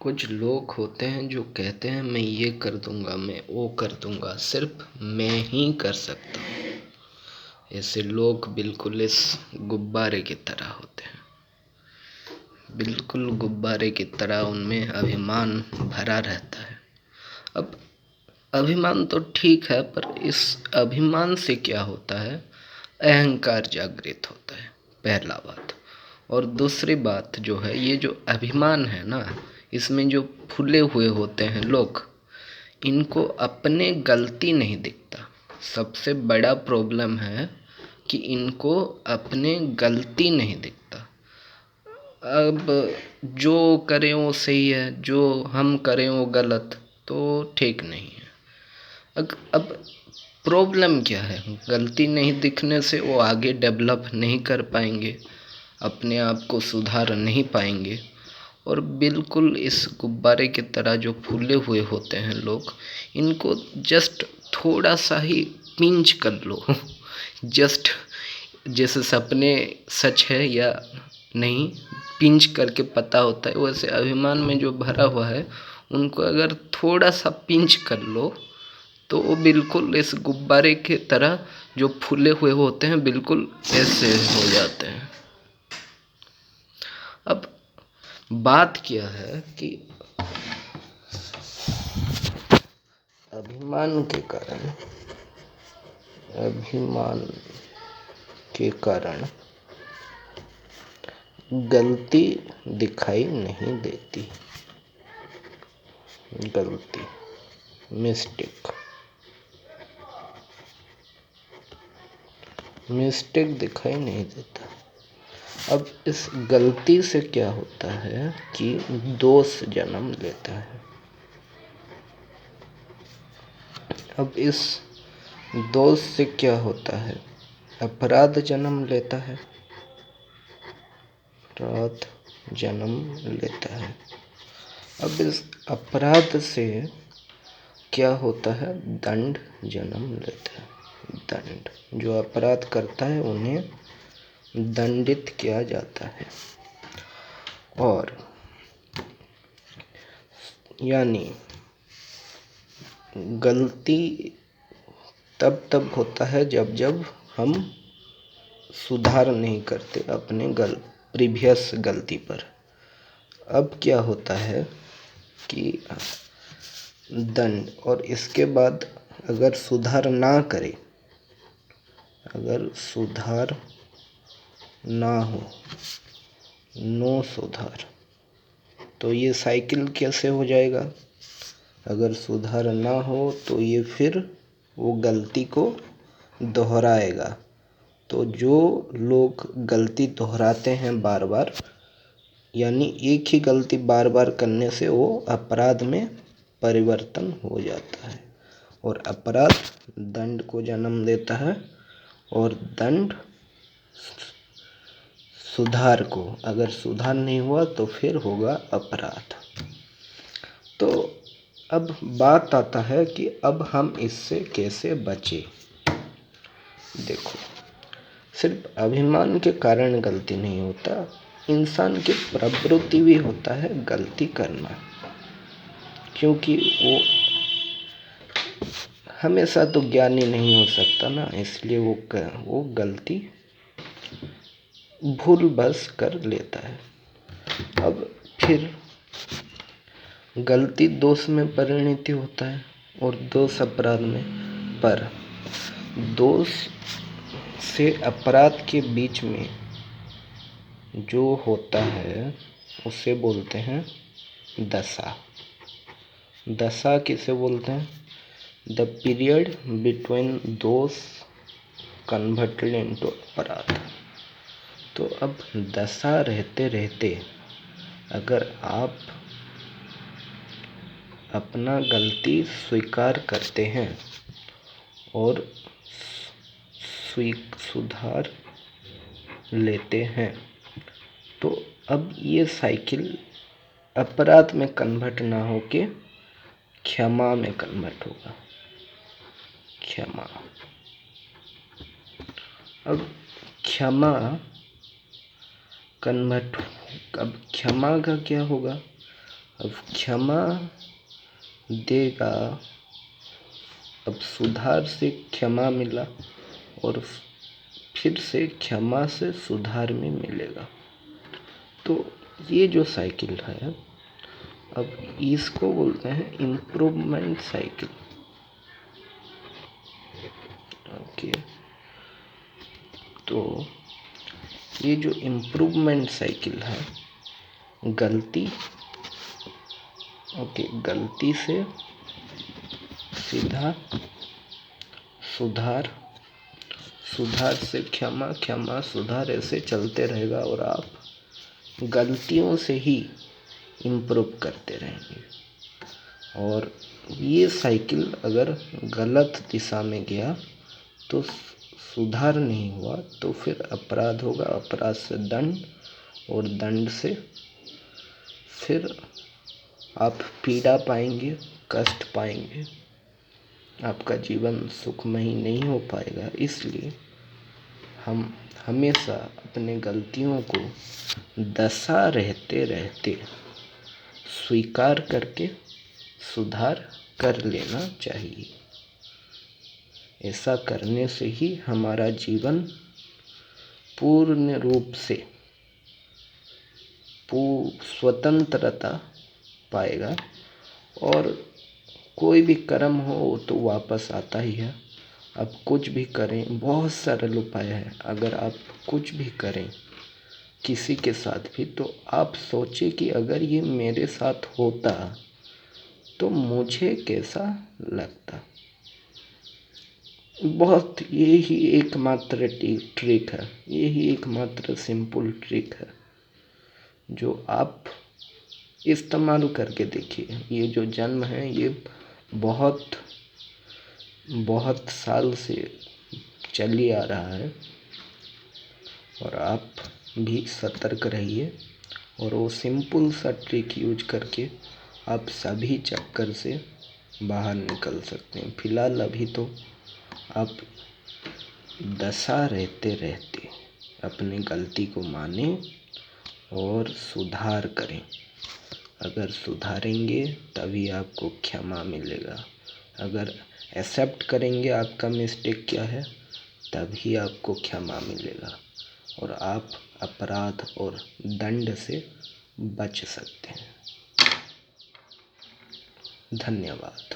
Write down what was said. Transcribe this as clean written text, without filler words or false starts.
कुछ लोग होते हैं जो कहते हैं मैं ये कर दूंगा, मैं वो कर दूंगा, सिर्फ मैं ही कर सकता हूँ। ऐसे लोग बिल्कुल इस गुब्बारे की तरह होते हैं, बिल्कुल गुब्बारे की तरह उनमें अभिमान भरा रहता है। अब अभिमान तो ठीक है, पर इस अभिमान से क्या होता है, अहंकार जागृत होता है, पहला बात। और दूसरी बात जो है, ये जो अभिमान है ना, इसमें जो फूले हुए होते हैं लोग, इनको अपने गलती नहीं दिखता। सबसे बड़ा प्रॉब्लम है कि इनको अपने गलती नहीं दिखता। अब जो करें वो सही है, जो हम करें वो गलत, तो ठीक नहीं है। अब प्रॉब्लम क्या है, गलती नहीं दिखने से वो आगे डेवलप नहीं कर पाएंगे, अपने आप को सुधार नहीं पाएंगे। और बिल्कुल इस गुब्बारे की तरह जो फूले हुए होते हैं लोग, इनको जस्ट थोड़ा सा ही पिंच कर लो जस्ट जैसे सपने सच है या नहीं पिंच करके पता होता है, वैसे अभिमान में जो भरा हुआ है उनको अगर थोड़ा सा पिंच कर लो तो वो बिल्कुल इस गुब्बारे की तरह जो फूले हुए होते हैं बिल्कुल ऐसे हो जाते हैं। अब बात क्या है कि अभिमान के कारण गलती दिखाई नहीं देती। गलती, मिस्टेक दिखाई नहीं देता। अब इस गलती से क्या होता है कि दोष जन्म लेता है। अब इस दोष से क्या होता है, अपराध जन्म लेता है। अपराध जन्म लेता है। अब इस अपराध से क्या होता है, दंड जन्म लेता है। दंड, जो अपराध करता है उन्हें दंडित किया जाता है। और यानी गलती तब होता है जब हम सुधार नहीं करते अपने प्रीवियस गलती पर। अब क्या होता है कि दंड, और इसके बाद अगर सुधार ना करे, अगर सुधार ना हो, नो सुधार, तो ये साइकिल कैसे हो जाएगा। अगर सुधार ना हो तो ये फिर वो गलती को दोहराएगा। तो जो लोग गलती दोहराते हैं बार बार, यानी एक ही गलती बार बार करने से वो अपराध में परिवर्तन हो जाता है, और अपराध दंड को जन्म देता है, और दंड सुधार को, अगर सुधार नहीं हुआ तो फिर होगा अपराध। तो अब बात आता है कि अब हम इससे कैसे बचें। देखो, सिर्फ अभिमान के कारण गलती नहीं होता, इंसान की प्रवृत्ति भी होता है गलती करना, क्योंकि वो हमेशा तो ज्ञानी नहीं हो सकता ना, इसलिए वो गलती भूल बस कर लेता है। अब फिर गलती दोष में परिणति होता है, और दोष अपराध में। पर दोष से अपराध के बीच में जो होता है उसे बोलते हैं दशा। दशा किसे बोलते हैं, द पीरियड बिटवीन दोष कन्वर्टेड इनटू अपराध। तो अब दशा रहते रहते अगर आप अपना गलती स्वीकार करते हैं और सुधार लेते हैं, तो अब ये साइकिल अपराध में कन्वर्ट ना होके क्षमा में कन्वर्ट होगा। क्षमा, अब क्षमा कन्वर्ट, अब क्षमा का क्या होगा, अब क्षमा देगा, अब सुधार से क्षमा मिला और फिर से क्षमा से सुधार में मिलेगा। तो ये जो साइकिल है, अब इसको बोलते हैं इम्प्रूवमेंट साइकिल। ओके, तो ये जो इम्प्रूवमेंट साइकिल है, गलती गलती से सीधा सुधार, सुधार से क्षमा, क्षमा सुधार, ऐसे चलते रहेगा और आप गलतियों से ही इम्प्रूव करते रहेंगे। और ये साइकिल अगर गलत दिशा में गया तो सुधार नहीं हुआ तो फिर अपराध होगा, अपराध से दंड, और दंड से फिर आप पीड़ा पाएंगे, कष्ट पाएंगे, आपका जीवन सुखमय नहीं हो पाएगा। इसलिए हम हमेशा अपने गलतियों को दशा रहते रहते स्वीकार करके सुधार कर लेना चाहिए। ऐसा करने से ही हमारा जीवन पूर्ण रूप से स्वतंत्रता पाएगा। और कोई भी कर्म हो तो वापस आता ही है। आप कुछ भी करें, बहुत सरल उपाय है। अगर आप कुछ भी करें किसी के साथ भी, तो आप सोचें कि अगर ये मेरे साथ होता तो मुझे कैसा लगता। बहुत यही एकमात्र ट्रिक है, यही एकमात्र सिंपल ट्रिक है जो आप इस्तेमाल करके देखिए। ये जो जन्म है ये बहुत बहुत साल से चली आ रहा है, और आप भी सतर्क रहिए और वो सिंपल सा ट्रिक यूज करके आप सभी चक्कर से बाहर निकल सकते हैं। फिलहाल अभी तो आप दशा रहते रहते अपनी गलती को माने और सुधार करें। अगर सुधारेंगे तभी आपको क्षमा मिलेगा। अगर एक्सेप्ट करेंगे आपका मिस्टेक क्या है, तभी आपको क्षमा मिलेगा और आप अपराध और दंड से बच सकते हैं। धन्यवाद।